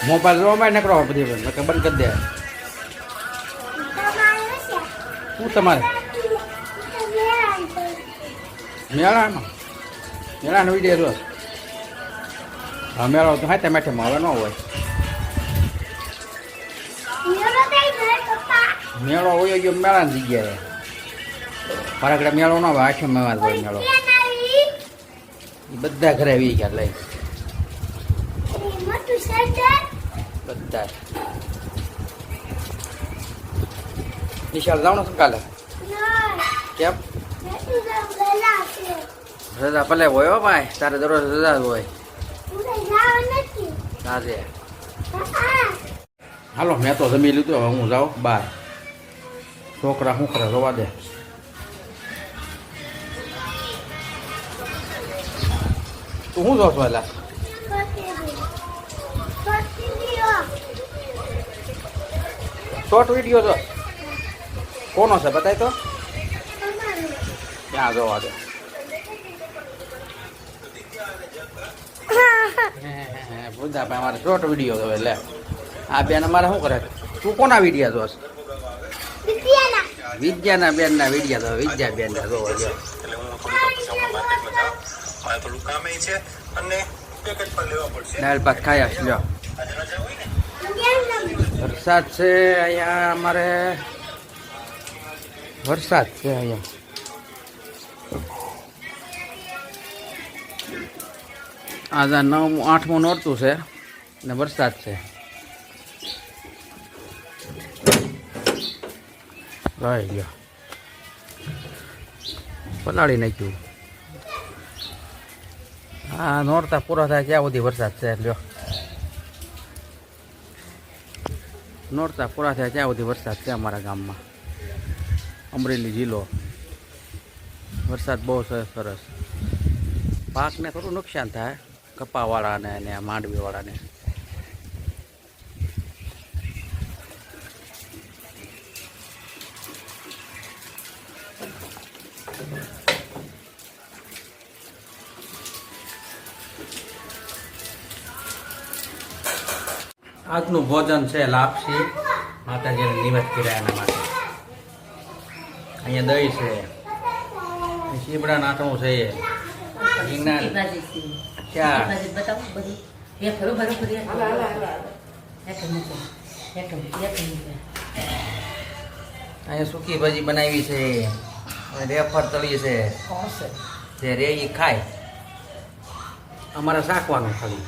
Mobile જોવા નકરો બધી બંધ કરી દે. શું તમારે મેળાનો વિડીયો જો. હા મેળો તો હા મેઠે હવે ન હોય. મેળો હોય ગયો મેળાની જગ્યાએ. ફરકડે મેળો ન હોય આઠમ માં હોય મેળો. બધા ઘરે આવી ગયા લઈ બધા. નિશાળ જવાનું શું કાલે? કેમ રજા ભલે હોય હો ભાઈ, તારે દરરોજ રજા હોય. સાચે હાલો મેં તો જમી લીધું, હવે હું જાઉં બહાર. છોકરા શું કરે જોવા દે. તું શું જોશ પેલા? શોર્ટ વિડીયો જો. કોનો છે બતાય તો? ક્યાં જોવા દે. વૃદ્ધાભાઈ મારે શોર્ટ વિડીયો જોવે. લે આ બેન અમારે શું કરે? તું કોના વિડીયો જોશ? વિદ્યાના બેન ના વિડીયો જોવે. વિદ્યા બેન ના જોવો જો. દાળ ભાત ખાયા લ્યો. વરસાદ છે અહીંયા અમારે. વરસાદ છે અહીંયા. આજે 8મું નોરતું છે ને વરસાદ છે. રહી ગયો પલાળી નાખ્યું. હા નોરતા પૂરા થાય ત્યાં સુધી વરસાદ છે. લ્યો નોરતા પૂરા થાય ત્યાં સુધી વરસાદ છે અમારા ગામમાં. અમરેલી જિલ્લો. વરસાદ બહુ સરસ. પાકને થોડું નુકસાન થાય, કપાવાળાને અને માંડવીવાળાને. આજનું ભોજન છે લાપસી. માતાજીને નિવેદ કર્યા એના માટે. અહીંયા દહીં છે, શીબડા નાખવું છે. અહીંયા સૂકી ભાજી બનાવી છે, રેફર તળી છે. જે રે એ ખાય. અમારે શાકવાનું ખાલી.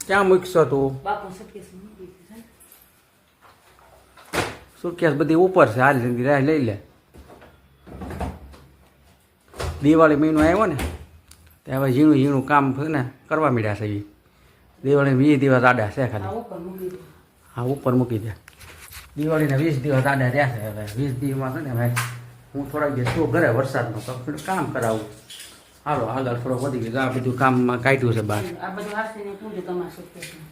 ક્યાં મૂકશો તું? બાપુ સટકેસ મૂકી દીધી છે. સુટકેસ બધી ઉપર છે, હાલ જલ્દી લઈ લે. દિવાળી મહિનો આવ્યો ને તે હવે ઝીણું ઝીણું કામ છે ને કરવા મળ્યા છે. એ દિવાળી 20 દિવસ આડા છે ખાલી. આ ઉપર મૂકી દીધી. હા ઉપર મૂકી દે. દિવાળીના 20 દિવસ આડા રહ્યા છે. હવે 20 દિવસમાં છે ને ભાઈ હું થોડાક દિવસ શું ઘરે વરસાદનો તો થોડું કામ કરાવું. હાલો આગળ થોડો વધી ગયો. આ બધું કામમાં કાઢ્યું છે બહાર. આ બધું હાસીને પૂછો તમારા સટકેસમાં.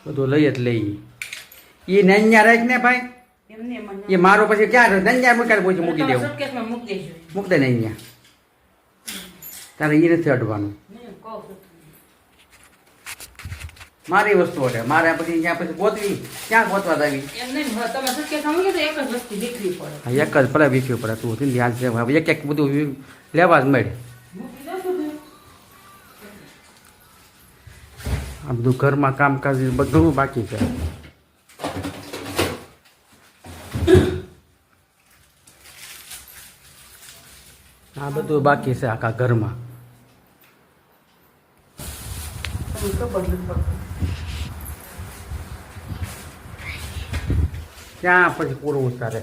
બધું લઈ જ લઈ. એ નૈયા રાખ ને ભાઈ. એમને મને એ મારો પછી ક્યાં નૈયા મૂકી દેવું. સટકેસમાં મૂકી દેજો. મૂક દે નૈયા. તારે એ નથી અડવાનું. મેં કહું છું. મારી વસ્તુ એટલે મારે પછી ત્યાં પછી ગોતવી ક્યાં ગોતવા જાવી. એમ નહીં તમે સટકેસમાં મૂકી તો એક જ વસ્તુ દીકરી પડે. હા એક જ ભલે વીખવી પડે. તું સિંધી હાલ છે હવે એક એક બધું લેવા જ મળે. મૂકી દો બધું. આ બધું ઘરમાં કામકાજ બધું બાકી છે. આ બધું બાકી છે આખા ઘરમાં. ખબર નથી પડતી. ક્યાં પછી પૂરું ઉતારે.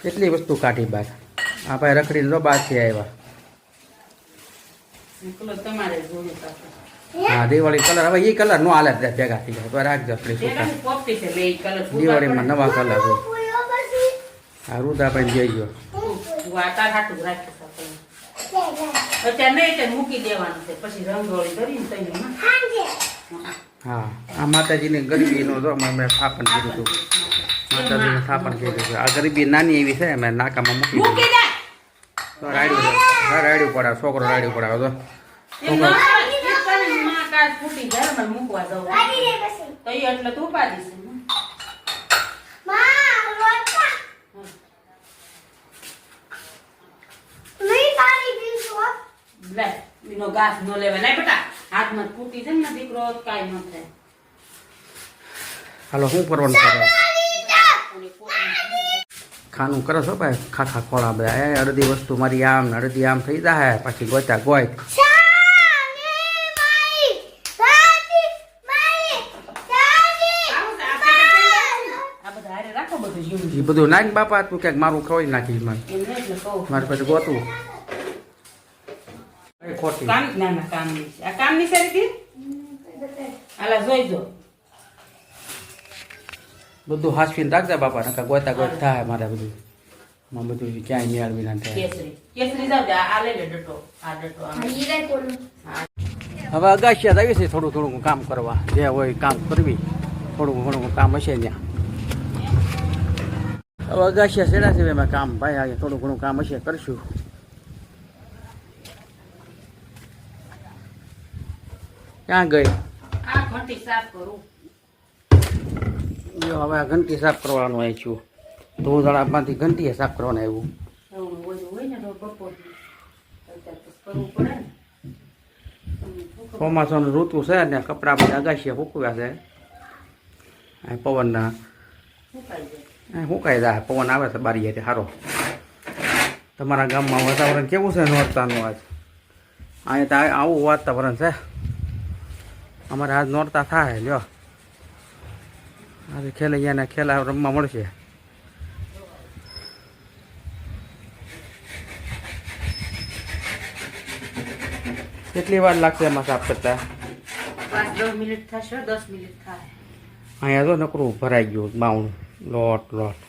કેટલી વસ્તુ કાઢી બહાર. આ ભાઈ રખડીને તો બહારથી આવ્યા. કલર તમારે જોઈએ પાછો. હા દિવાળી કલર હવે એ કલર નો હાલે ભેગા થઈ જાય તો રાખજો આપણી સુતા. પેલાની પોપટી છે લે ઈ કલર દિવાળીમાં નવા કલર હોય. આ રૂદાભાઈ જઈ ગયો. વાતા હાટું રાખે છે અત્યારે નહીં એટલે મૂકી દેવાનું છે પછી રંગોળી કરીને તૈયાર. હા આ માતાજીની ગરીબીનો જો મેં સ્થાપન કર્યું હતું. માતાજીનું સ્થાપન કર્યું છે. આ ગરીબી નાની એવી છે મેં નાકામાં મૂકી દીધી. તો રાડ્યું પડે છોકરો રાડ્યું પડે તો ફૂટી ઘરમાં મૂકવા જવું તો એ એટલે તું ઉપાડી છે. લે એનો ઘાસ ન લેવા નહીં બેટા હાથમાં ફૂટી છે ને દીકરો કાંઈ ન થાય. હાલો શું કરવાનું કરે. ખાનું કરો છો ભાઈ ખાખા ખોળા બધા. એ અડધી વસ્તુ મારી આમ ને અડધી આમ થઈ જાય પછી ગોતા ગોય. એ બધું નાખ બાપા તું ક્યાંક મારું ખવાઈ નાખીશ મને. મારે પછી ગોતું ખોટી કામની સારી આલા જોઈજો બધું હાસવીને રાખજે બાપા નકા ગોતા ગોત થાય મારે બધું. માં બધું ક્યાંય મેળવી ના થાય. કેસરી જાવ આ લઈ લે ડટો આ ડટો હવે અગાશિયા આવી છે થોડું થોડું કામ કરવા. જે હોય કામ કરવી થોડું ઘણું કામ હશે ત્યાં. હવે અગાશિયા સેડા છે એમાં કામ ભાઈ આજે થોડું ઘણું કામ હશે કરશું. ક્યાં ગઈ? આ ઘંટી સાફ કરું. જો હવે આ ઘંટી સાફ કરવાનું આવ્યું છું. ધોળામાંથી ઘંટીએ સાફ કરવાનું આવ્યું. એવું બધું હોય ને તો બપોર અત્યારે તો કરવું પડે ને. ચોમાસાનું ઋતુ છે ને કપડાં બધા અગાશિયા સૂકવ્યા છે. આ પવનના સુકાઈ જાય. સુકાઈ જાય. પવન આવે છે બારી એટલે સારો. તમારા ગામમાં વાતાવરણ કેવું છે નોરતાનું આજ? અહીંયા તો આવું વાતાવરણ છે. અમારે આજ નોરતા થાય લ્યો. આજે ખેલૈયાને ખેલા રમવા મળશે. કેટલી વાર લાગશે એમાં સાફ કરતા? 5-10 મિનિટ થશે. 10 મિનિટ થાય. અહીંયા તો નકરું ભરાઈ ગયું બાવણું લોટ લોટ.